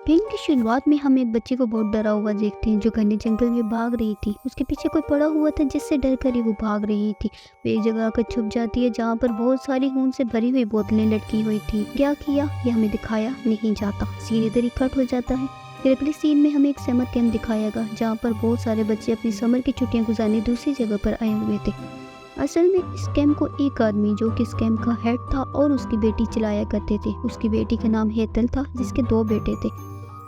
Film की शुरुआत में हम एक बच्चे को बहुत डरा हुआ देखते हैं जो घने जंगल में भाग रही थी। उसके पीछे कोई पड़ा हुआ था जिससे डर कर ही वो भाग रही थी। वो एक जगह आकर छुप जाती है जहाँ पर बहुत सारी खून से भरी हुई बोतलें लटकी हुई थी। क्या किया ये हमें दिखाया नहीं जाता, सीन इधर ही कट हो जाता है। फिर अगले सीन में हमें एक समर कैंप दिखाया गया जहाँ पर बहुत सारे बच्चे अपनी समर की छुट्टियां गुजारने दूसरी जगह पर आए हुए थे। असल में इस कैंप को एक आदमी जो कि इस कैंप का हेड था और उसकी बेटी चलाया करते थे। उसकी बेटी का नाम हेतल था जिसके 2 बेटे थे।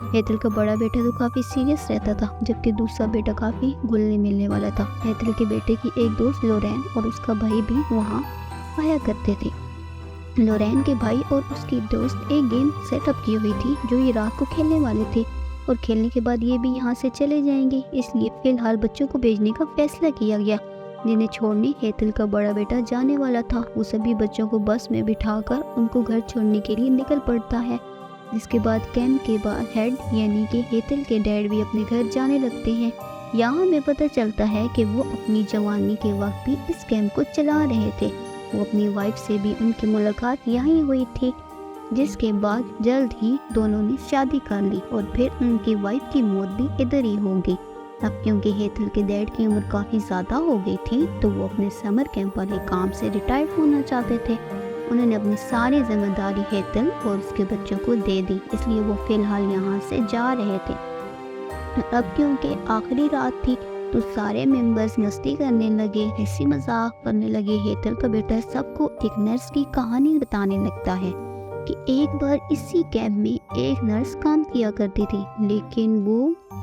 हेतल का बड़ा बेटा तो काफ़ी सीरियस रहता था जबकि दूसरा बेटा काफ़ी घुलने मिलने वाला था। हेतल के बेटे की एक दोस्त लोरेन और उसका भाई भी वहाँ आया करते थे। लोरेन के भाई और उसकी दोस्त एक गेम सेटअप की हुई थी जो ये रात को खेलने वाले थे और खेलने के बाद ये भी यहाँ से चले जाएंगे, इसलिए फिलहाल बच्चों को भेजने का फैसला किया गया। जिन्हें छोड़ने हेतल का बड़ा बेटा जाने वाला था। वो सभी बच्चों को बस में बिठाकर उनको घर छोड़ने के लिए निकल पड़ता है। जिसके बाद कैंप के बाद हेड यानी कि हेतल के डैड भी अपने घर जाने लगते हैं। यहाँ हमें पता चलता है कि वो अपनी जवानी के वक्त भी इस कैंप को चला रहे थे। वो अपनी वाइफ से भी उनकी मुलाकात यहीं हुई थी, जिसके बाद जल्द ही दोनों ने शादी कर ली और फिर उनकी वाइफ की मौत भी इधर ही होगी। अब क्योंकि हेतल के डैड की उम्र काफ़ी ज़्यादा हो गई थी तो वो अपने समर कैंप वाले काम से रिटायर होना चाहते थे। उन्होंने अपनी सारी जिम्मेदारी हेतल और उसके बच्चों को दे दी, इसलिए वो फिलहाल यहाँ से जा रहे थे। अब क्योंकि आखिरी रात थी तो सारे मेंबर्स मस्ती करने लगे, हंसी मजाक करने लगे। हेतल का बेटा सबको एक नर्स की कहानी बताने लगता है कि एक बार इसी कैंप में एक नर्स काम किया करती थी,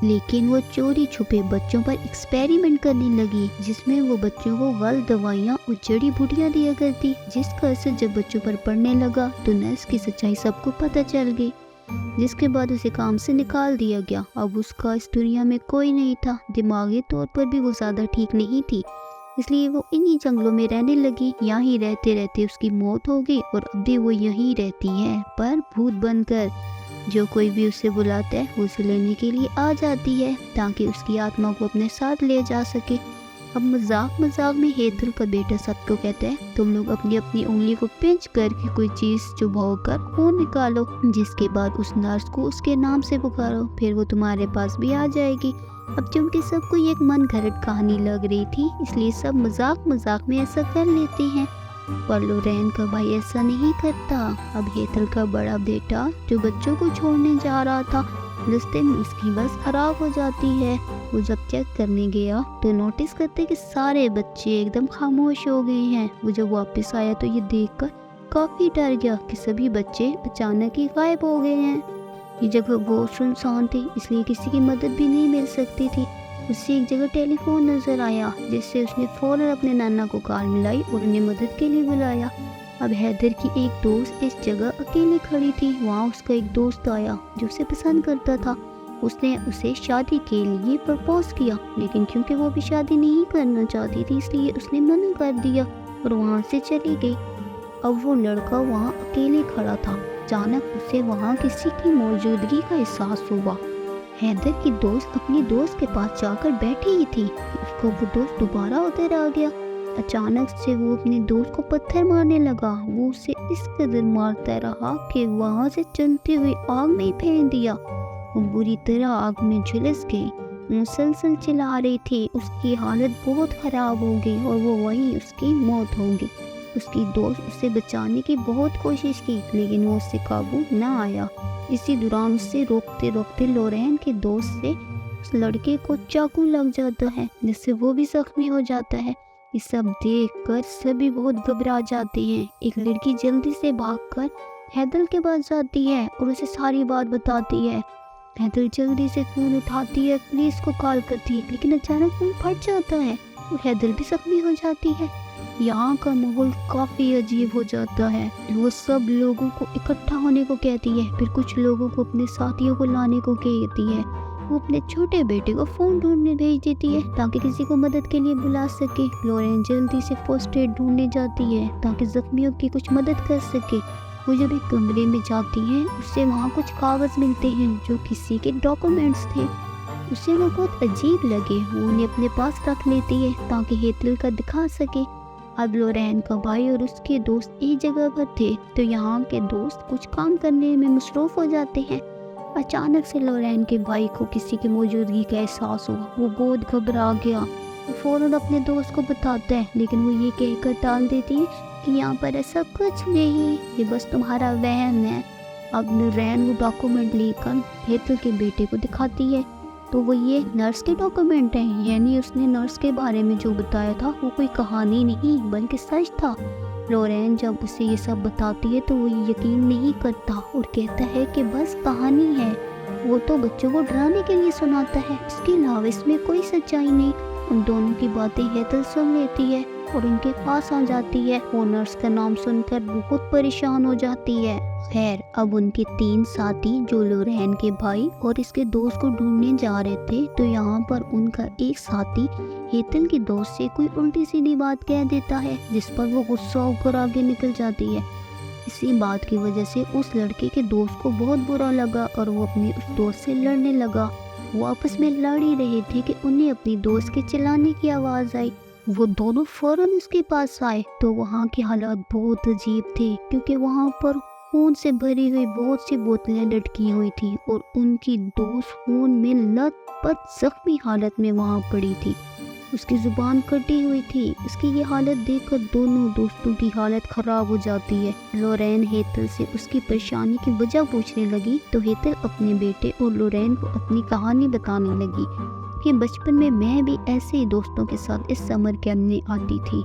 लेकिन वो चोरी छुपे बच्चों पर एक्सपेरिमेंट करने लगी, जिसमें वो बच्चों को गलत दवाइयाँ और जड़ी बूटियाँ दिया करती, जिसका असर जब बच्चों पर पड़ने लगा तो नर्स की सच्चाई सबको पता चल गई, जिसके बाद उसे काम से निकाल दिया गया। अब उसका इस दुनिया में कोई नहीं था, दिमागी तौर पर भी वो ज़्यादा ठीक नहीं थी, इसलिए वो इन्हीं जंगलों में रहने लगी। यहाँ रहते रहते उसकी मौत हो गई और अब भी वो यहीं रहती है, पर भूत बनकर। जो कोई भी उसे बुलाता है वो उसे लेने के लिए आ जाती है ताकि उसकी आत्मा को अपने साथ ले जा सके। अब मजाक मजाक में हेतल का बेटा सबको कहता है, तुम लोग अपनी अपनी उंगली को पिंच करके कोई चीज़ चुभा कर खून निकालो, जिसके बाद उस नर्स को उसके नाम से पुकारो, फिर वो तुम्हारे पास भी आ जाएगी। अब क्योंकि सबको ये एक मन घड़त कहानी लग रही थी, इसलिए सब मजाक मजाक में ऐसा कर लेते हैं, पर लोरेन का भाई ऐसा नहीं करता। अब हेतल का बड़ा बेटा जो बच्चों को छोड़ने जा रहा था, रास्ते में उसकी बस खराब हो जाती है। वो जब चेक करने गया तो नोटिस करते कि सारे बच्चे एकदम खामोश हो गए हैं। वो जब वापस आया तो ये देखकर काफी डर गया कि सभी बच्चे अचानक ही गायब हो गए हैं। ये जगह बहुत सुनसान थी, इसलिए किसी की मदद भी नहीं मिल सकती थी। उसे एक जगह टेलीफोन नजर आया, जिससे उसने फौरन अपने नाना को कॉल मिलाई और उन्हें मदद के लिए बुलाया। अब हैदर की एक दोस्त इस जगह अकेली खड़ी थी। वहाँ उसका एक दोस्त आया जो उसे पसंद करता था। उसने उसे शादी के लिए प्रपोज किया, लेकिन क्योंकि वो भी शादी नहीं करना चाहती थी इसलिए उसने मना कर दिया और वहाँ से चली गई। अब वो लड़का वहाँ अकेले खड़ा था। अचानक उसे वहाँ किसी की मौजूदगी का एहसास हुआ। हैदर की दोस्त अपनी दोस्त के पास जाकर बैठी ही थी, उसको वो दोस्त दोबारा उधर आ गया। अचानक से वो अपने दोस्त को पत्थर मारने लगा। वो उसे इस कदर मारता रहा कि वहाँ से चलती हुई आग में ही फेंक दिया। वो बुरी तरह आग में झुलस गई, मुसलसल चिल्ला रही थी। उसकी हालत बहुत खराब हो गई और वो वहीं उसकी मौत हो गई। उसकी दोस्त उसे बचाने की बहुत कोशिश की, लेकिन वो उससे काबू न आया। इसी दौरान उससे रोकते रोकते लोरेन के दोस्त से उस लड़के को चाकू लग जाता है, जिससे वो भी जख्मी हो जाता है। ये सब देखकर सभी बहुत घबरा जाते हैं। एक लड़की जल्दी से भागकर हैदल के पास जाती है और उसे सारी बात बताती है। हैदल जल्दी से फोन उठाती है, पुलिस को कॉल करती है, लेकिन अचानक फोन फट जाता है और हैदल भी जख्मी हो जाती है। यहाँ का माहौल काफी अजीब हो जाता है। वो सब लोगों को इकट्ठा होने को कहती है, फिर कुछ लोगों को अपने साथियों को लाने को कहती है। वो अपने छोटे बेटे को फोन ढूंढने भेज देती है ताकि किसी को मदद के लिए बुला सके। लोरेन जल्दी से फर्स्ट एड ढूंढने जाती है ताकि जख्मियों की कुछ मदद कर सके। वो जब एक कमरे में जाती है उससे वहाँ कुछ कागज मिलते हैं जो किसी के डॉक्यूमेंट्स थे। उसे वो बहुत अजीब लगे, वो उन्हें अपने पास रख लेती है ताकि हेतल का दिखा सके। अब लोरेन का भाई और उसके दोस्त एक जगह पर थे तो यहाँ के दोस्त कुछ काम करने में मसरूफ हो जाते हैं। अचानक से लॉरेन के भाई को किसी की मौजूदगी का एहसास हुआ। वो बहुत घबरा गया। वो फौरन अपने दोस्त को बताता है, लेकिन वो ये कहकर टाल देती है कि यहाँ पर ऐसा कुछ नहीं, ये बस तुम्हारा वहम है। अब लॉरेन वो डॉक्यूमेंट लेकर हेतल के बेटे को दिखाती है, तो वो ये नर्स के डॉक्यूमेंट हैं। यानी उसने नर्स के बारे में जो बताया था वो कोई कहानी नहीं बल्कि सच था। लॉरेन जब उसे ये सब बताती है तो वो यकीन नहीं करता और कहता है कि बस कहानी है, वो तो बच्चों को डराने के लिए सुनाता है, इसके अलावा इसमें कोई सच्चाई नहीं। उन दोनों की बातें हेतल सुन लेती है और उनके पास आ जाती है। वो नर्स का नाम सुनकर बहुत परेशान हो जाती है। खैर, अब उनके 3 साथी जो लॉरेन के भाई और इसके दोस्त को ढूंढने जा रहे थे, तो यहाँ पर उनका एक साथी हेतल की दोस्त से कोई उल्टी सीधी बात कह देता है, जिस पर वो गुस्सा होकर आगे निकल जाती है। इसी बात की वजह से उस लड़के के दोस्त को बहुत बुरा लगा और वो अपने उस दोस्त से लड़ने लगा। वो आपस में लड़ ही रहे थे कि उन्हें अपनी दोस्त के चिल्लाने की आवाज़ आई। वो दोनों फौरन उसके पास आए तो वहाँ के हालात बहुत अजीब थे, क्योंकि वहाँ पर खून से भरी हुई बहुत सी बोतलें लटकी हुई थी और उनकी दोस्त खून में लथपथ जख्मी हालत में वहाँ पड़ी थी। उसकी जुबान कटी हुई थी। उसकी ये हालत देखकर दोनों दोस्तों की हालत खराब हो जाती है। लॉरेन हेतल से उसकी परेशानी की वजह पूछने लगी तो हेतल अपने बेटे और लॉरेन को अपनी कहानी बताने लगी कि बचपन में मैं भी ऐसे ही दोस्तों के साथ इस समर कैंप में आती थी।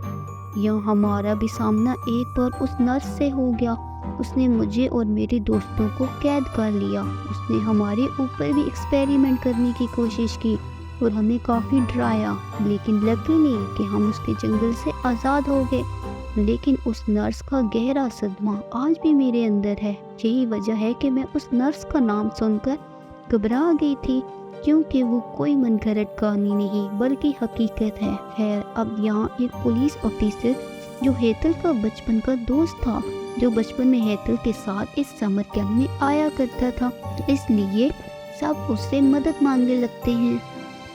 यह हमारा भी सामना एक बार उस नर्स से हो गया। उसने मुझे और मेरे दोस्तों को कैद कर लिया। उसने हमारे ऊपर भी एक्सपेरिमेंट करने की कोशिश की और हमें काफ़ी डराया, लेकिन लकीली कि हम उसके जंगल से आज़ाद हो गए। लेकिन उस नर्स का गहरा सदमा आज भी मेरे अंदर है। यही वजह है कि मैं उस नर्स का नाम सुनकर घबरा गई थी, क्योंकि वो कोई मनगढ़ंत कहानी नहीं बल्कि हकीकत है। खैर, अब यहाँ एक पुलिस ऑफिसर जो हेतल का बचपन का दोस्त था, जो बचपन में हेतल के साथ इस समर कैंप में आया करता था, इसलिए सब उससे मदद मांगने लगते हैं।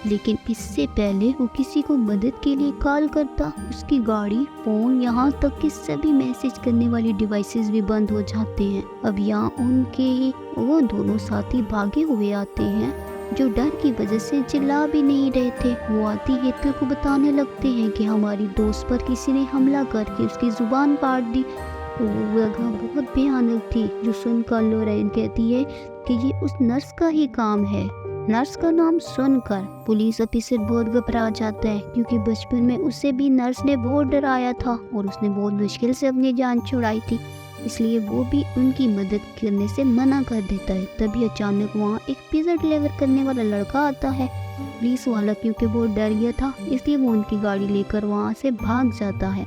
लेकिन इससे पहले वो किसी को मदद के लिए कॉल करता, उसकी गाड़ी, फोन, यहाँ तक कि सभी मैसेज करने वाली डिवाइसेस भी बंद हो जाते हैं। अब यहाँ उनके ही वो दोनों साथी भागे हुए आते हैं, जो डर की वजह से चिल्ला भी नहीं रहे थे। वो आती हेतल को बताने लगते हैं कि हमारी दोस्त पर किसी ने हमला करके उसकी जुबान काट दी। वो जगह बहुत भयानक थी, जो सुनकर लॉरेन कहती है कि ये उस नर्स का ही काम है। नर्स का नाम सुनकर पुलिस ऑफिसर बहुत घबरा जाता है, क्योंकि बचपन में उसे भी नर्स ने बहुत डराया था और उसने बहुत मुश्किल से अपनी जान छुड़ाई थी, इसलिए वो भी उनकी मदद करने से मना कर देता है। तभी अचानक वहाँ एक पिज़्ज़ा डिलीवर करने वाला लड़का आता है। पुलिस वाला क्योंकि बहुत डर गया था, इसलिए वो उनकी गाड़ी लेकर वहाँ से भाग जाता है।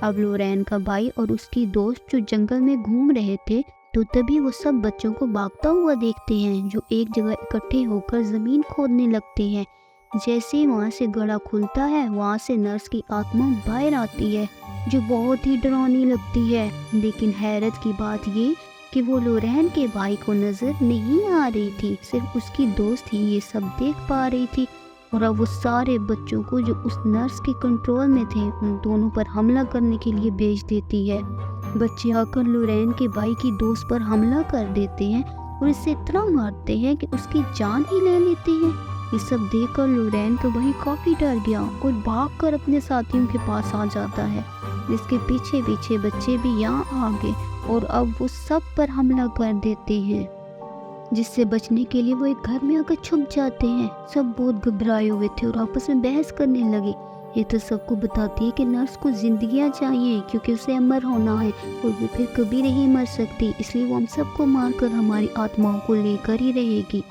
अब लॉरेन का भाई और उसकी दोस्त जो जंगल में घूम रहे थे, तो तभी वो सब बच्चों को भागता हुआ देखते हैं, जो एक जगह इकट्ठे होकर ज़मीन खोदने लगते हैं। जैसे ही वहाँ से गड्ढा खुलता है, वहाँ से नर्स की आत्मा बाहर आती है, जो बहुत ही डरावनी लगती है। लेकिन हैरत की बात ये कि वो लॉरेन के भाई को नज़र नहीं आ रही थी, सिर्फ उसकी दोस्त ही ये सब देख पा रही थी। और अब वो सारे बच्चों को जो उस नर्स के कंट्रोल में थे, उन दोनों पर हमला करने के लिए भेज देती है। बच्चे आकर लॉरेन के भाई की दोस्त पर हमला कर देते हैं और इसे इतना मारते हैं कि उसकी जान ही ले लेते हैं। ये सब देखकर लॉरेन का भाई काफ़ी डर गया और भागकर अपने साथियों के पास आ जाता है, जिसके पीछे पीछे बच्चे भी यहाँ आ गए और अब वो सब पर हमला कर देते हैं। जिससे बचने के लिए वो एक घर में आकर छुप जाते हैं। सब बहुत घबराए हुए थे और आपस में बहस करने लगे। ये तो सबको बताती है कि नर्स को जिंदगियां चाहिए, क्योंकि उसे अमर होना है और वो फिर कभी नहीं मर सकती, इसलिए वो हम सबको मारकर हमारी आत्माओं को लेकर ही रहेगी।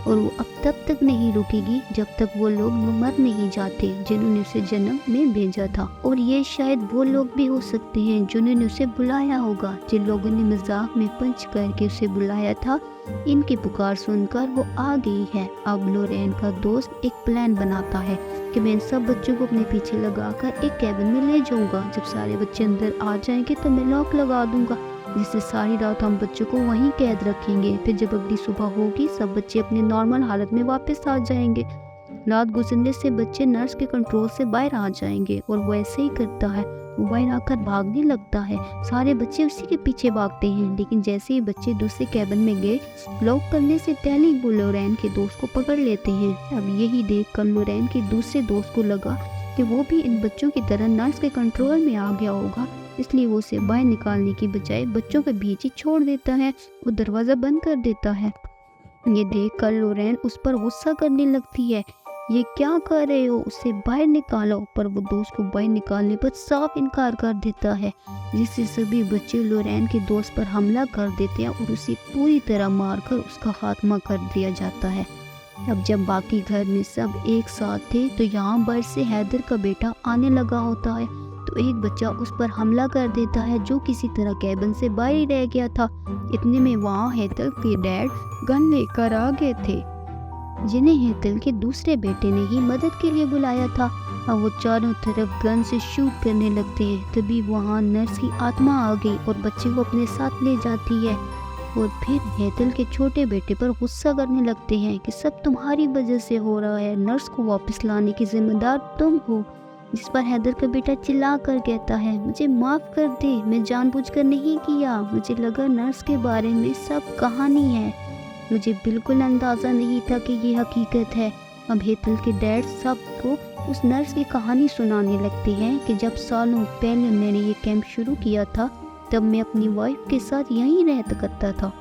और वो अब तब तक नहीं रुकेगी जब तक वो लोग मर नहीं जाते जिन्होंने उसे जन्म में भेजा था। और ये शायद वो लोग भी हो सकते हैं जिन्होंने उसे बुलाया होगा, जिन लोगों ने मजाक में पंच करके उसे बुलाया था। इनकी पुकार सुनकर वो आ गई है। अब लॉरेन का दोस्त एक प्लान बनाता है कि मैं इन सब बच्चों को अपने पीछे लगाकर एक कैबिन में ले जाऊंगा। जब सारे बच्चे अंदर आ जाएंगे तो मैं लॉक लगा दूंगा, जिससे सारी रात हम बच्चों को वहीं कैद रखेंगे। फिर जब अगली सुबह होगी, सब बच्चे अपनी नॉर्मल हालत में वापस आ जाएंगे। रात गुजरने से बच्चे नर्स के कंट्रोल से बाहर आ जाएंगे और वो ऐसे ही करता है। वो बाहर आकर भागने लगता है। सारे बच्चे उसी के पीछे भागते हैं, लेकिन जैसे ही बच्चे दूसरे कैबिन में गए, लॉक करने से पहले ही वो लोरेन के दोस्त को पकड़ लेते हैं। अब यही देखकर लोरेन के दूसरे दोस्त को लगा कि वो भी इन बच्चों की तरह नर्स के कंट्रोल में आ गया होगा, इसलिए वो उसे बाहर निकालने की बजाय बच्चों के बीच ही छोड़ देता है और दरवाज़ा बंद कर देता है। ये देखकर लोरेन उस पर गुस्सा करने लगती है। ये क्या कर रहे हो, उसे बाहर निकालो। पर वो दोस्त को बाहर निकालने पर साफ इनकार कर देता है, जिससे सभी बच्चे लोरेन के दोस्त पर हमला कर देते हैं और उसे पूरी तरह मारकर उसका खात्मा कर दिया जाता है। अब जब बाकी घर में सब एक साथ थे तो यहाँ बाहर से हैदर का बेटा आने लगा होता है, तो एक बच्चा उस पर हमला कर देता है जो किसी तरह कैबिन से बाहर ही रह गया था। इतने में वहाँ हैदर के डैड गन लेकर आ गए थे, जिन्हें हैदर के दूसरे बेटे ने ही मदद के लिए बुलाया था। अब वो चारों तरफ गन से शूट करने लगते हैं। तभी वहाँ नर्स की आत्मा आ गई और बच्चे को अपने साथ ले जाती है और फिर हैदर के छोटे बेटे पर गुस्सा करने लगते हैं कि सब तुम्हारी वजह से हो रहा है, नर्स को वापस लाने की जिम्मेदार तुम हो। जिस पर हैदर का बेटा चिल्ला कर कहता है, मुझे माफ़ कर दे, मैं जानबूझकर नहीं किया, मुझे लगा नर्स के बारे में सब कहानी है, मुझे बिल्कुल अंदाज़ा नहीं था कि ये हकीकत है। अब हैदर के डैड सबको उस नर्स की कहानी सुनाने लगते हैं कि जब सालों पहले मैंने ये कैंप शुरू किया था, तब मैं अपनी वाइफ के साथ यहीं रहता करता था।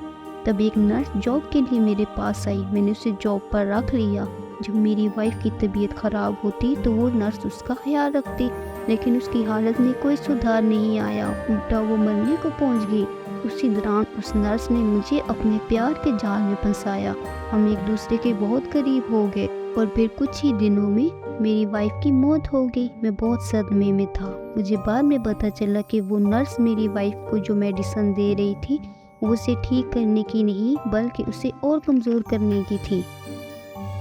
तब एक नर्स जॉब के लिए मेरे पास आई, मैंने उसे जॉब पर रख लिया। जब मेरी वाइफ की तबीयत ख़राब होती तो वो नर्स उसका ख्याल रखती, लेकिन उसकी हालत में कोई सुधार नहीं आया, उल्टा वो मरने को पहुंच गई। उसी दौरान उस नर्स ने मुझे अपने प्यार के जाल में फंसाया। हम एक दूसरे के बहुत करीब हो गए और फिर कुछ ही दिनों में मेरी वाइफ की मौत हो गई। मैं बहुत सदमे में था। मुझे बाद में पता चला कि वो नर्स मेरी वाइफ को जो मेडिसिन दे रही थी वो उसे ठीक करने की नहीं बल्कि उसे और कमज़ोर करने की थी,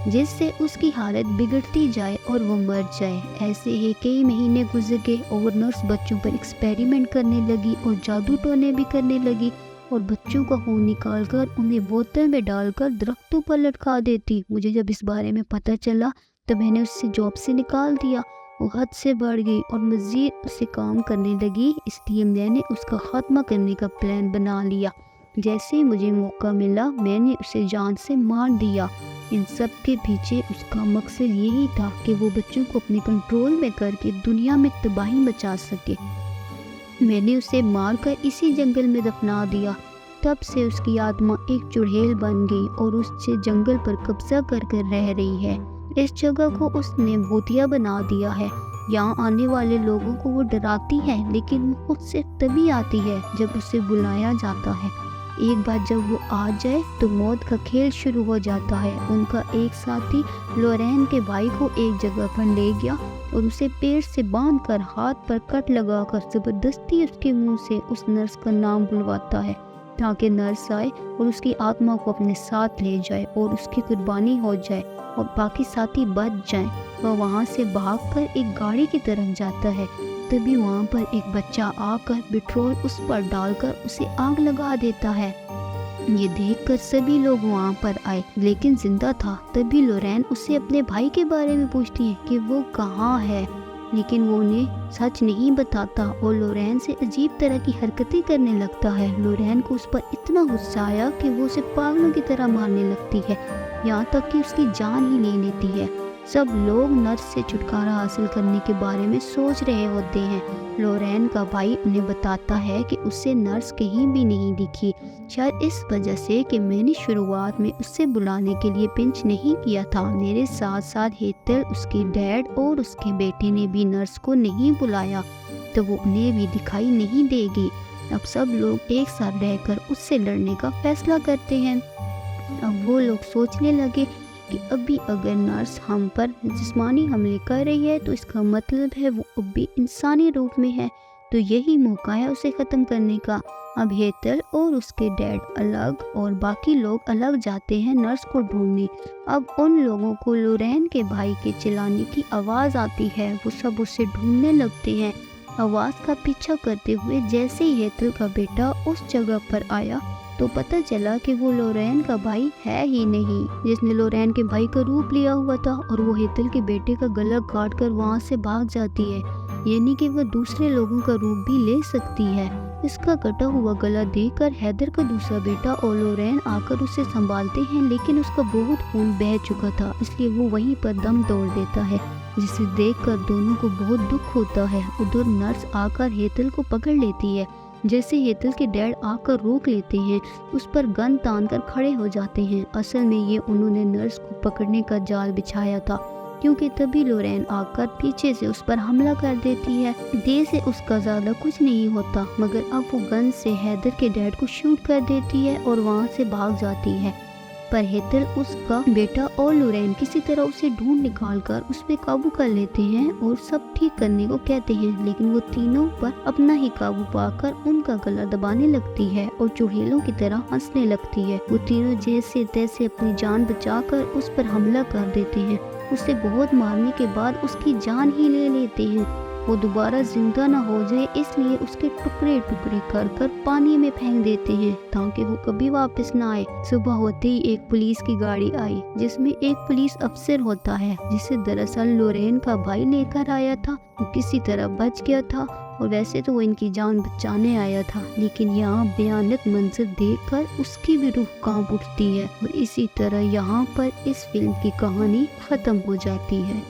जिससे उसकी हालत बिगड़ती जाए और वो मर जाए। ऐसे ही कई महीने गुजर गए और नर्स बच्चों पर एक्सपेरिमेंट करने लगी और जादू टोने भी करने लगी और बच्चों का खून निकालकर उन्हें बोतल में डालकर दरख्तों पर लटका देती। मुझे जब इस बारे में पता चला तो मैंने उससे जॉब से निकाल दिया। वो हद से बढ़ गई और मज़ीद उससे काम करने लगी, इसलिए मैंने उसका खात्मा करने का प्लान बना लिया। जैसे ही मुझे मौका मिला मैंने उसे जान से मार दिया। इन सब के पीछे उसका मकसद यही था कि वो बच्चों को अपने कंट्रोल में करके दुनिया में तबाही मचा सके। मैंने उसे मारकर इसी जंगल में दफना दिया। तब से उसकी आत्मा एक चुड़ैल बन गई और उससे जंगल पर कब्जा कर रह रही है। इस जगह को उसने भूतिया बना दिया है। यहाँ आने वाले लोगों को वो डराती है, लेकिन वो खुद से तभी आती है जब उसे बुलाया जाता है। एक बार जब वो आ जाए तो मौत का खेल शुरू हो जाता है। उनका एक साथी लोरेन के भाई को एक जगह पर ले गया और उसे पेड़ से बांधकर हाथ पर कट लगाकर ज़बरदस्ती उसके मुंह से उस नर्स का नाम बुलवाता है, ताकि नर्स आए और उसकी आत्मा को अपने साथ ले जाए और उसकी कुर्बानी हो जाए और बाकी साथी बच जाएं। वह वहाँ से भागकर एक गाड़ी की तरफ जाता है। तभी वहाँ पर एक बच्चा आकर पेट्रोल उस पर डालकर उसे आग लगा देता है। ये देखकर सभी लोग वहाँ पर आए, लेकिन जिंदा था। तभी लोरेन उससे अपने भाई के बारे में पूछती है कि वो कहाँ है, लेकिन वो उन्हें सच नहीं बताता और लोरेन से अजीब तरह की हरकतें करने लगता है। लोरेन को उस पर इतना गुस्सा आया कि वो उसे पागलों की तरह मारने लगती है, यहाँ तक कि उसकी जान ही ले लेती है। सब लोग नर्स से छुटकारा हासिल करने के बारे में सोच रहे होते हैं। लोरेन का भाई उन्हें बताता है कि उससे नर्स कहीं भी नहीं दिखी, शायद इस वजह से कि मैंने शुरुआत में उससे बुलाने के लिए पिंच नहीं किया था। मेरे साथ साथ हेतल, उसके डैड और उसके बेटे ने भी नर्स को नहीं बुलाया, तो वो उन्हें भी दिखाई नहीं देगी। अब सब लोग एक साथ रहकर उससे लड़ने का फैसला करते हैं। अब वो लोग सोचने लगे कि अभी अगर नर्स हम पर जिस्मानी हमले कर रही है तो इसका मतलब है वो अब भी इंसानी रूप में है, तो यही मौका है उसे ख़त्म करने का। अब हेतल और उसके डैड अलग और बाकी लोग अलग जाते हैं नर्स को ढूंढने। अब उन लोगों को लोरेन के भाई के चिल्लाने की आवाज़ आती है। वो सब उसे ढूंढने लगते हैं, आवाज़ का पीछा करते हुए। जैसे ही हेतल का बेटा उस जगह पर आया तो पता चला कि वो लोरेन का भाई है ही नहीं, जिसने लोरेन के भाई का रूप लिया हुआ था, और वो हेतल के बेटे का गला काट कर वहाँ से भाग जाती है। यानी कि वह दूसरे लोगों का रूप भी ले सकती है। इसका कटा हुआ गला देखकर हैदर का दूसरा बेटा ओलोरेन आकर उसे संभालते हैं, लेकिन उसका बहुत खून बह चुका था, इसलिए वो वहीं पर दम तोड़ देता है, जिसे देखकर दोनों को बहुत दुख होता है। उधर नर्स आकर हेतल को पकड़ लेती है। जैसे हेतल के डैड आकर रोक लेते हैं, उस पर गन तान कर खड़े हो जाते हैं। असल में ये उन्होंने नर्स को पकड़ने का जाल बिछाया था, क्योंकि तभी लोरेन आकर पीछे से उस पर हमला कर देती है। देर से उसका ज्यादा कुछ नहीं होता, मगर अब वो गन से हैदर के डैड को शूट कर देती है और वहाँ से भाग जाती है। पर हेतल, उसका बेटा और लोरेन किसी तरह उसे ढूंढ निकाल कर उस पे काबू कर लेते हैं और सब ठीक करने को कहते हैं, लेकिन वो तीनों पर अपना ही काबू पाकर उनका गला दबाने लगती है और चुड़ैलों की तरह हंसने लगती है। वो तीनों जैसे तैसे अपनी जान बचाकर उस पर हमला कर देते हैं। उसे बहुत मारने के बाद उसकी जान ही ले लेते हैं। वो दोबारा जिंदा न हो जाए इसलिए उसके टुकड़े टुकड़े कर कर पानी में फेंक देते हैं, ताकि वो कभी वापस न आए। सुबह होते ही एक पुलिस की गाड़ी आई, जिसमें एक पुलिस अफसर होता है, जिसे दरअसल लोरेन का भाई लेकर आया था। वो किसी तरह बच गया था और वैसे तो वो इनकी जान बचाने आया था, लेकिन यहाँ भयानक मंजर देखकर उसकी भी रूह कांप उठती है। और इसी तरह यहाँ पर इस फिल्म की कहानी खत्म हो जाती है।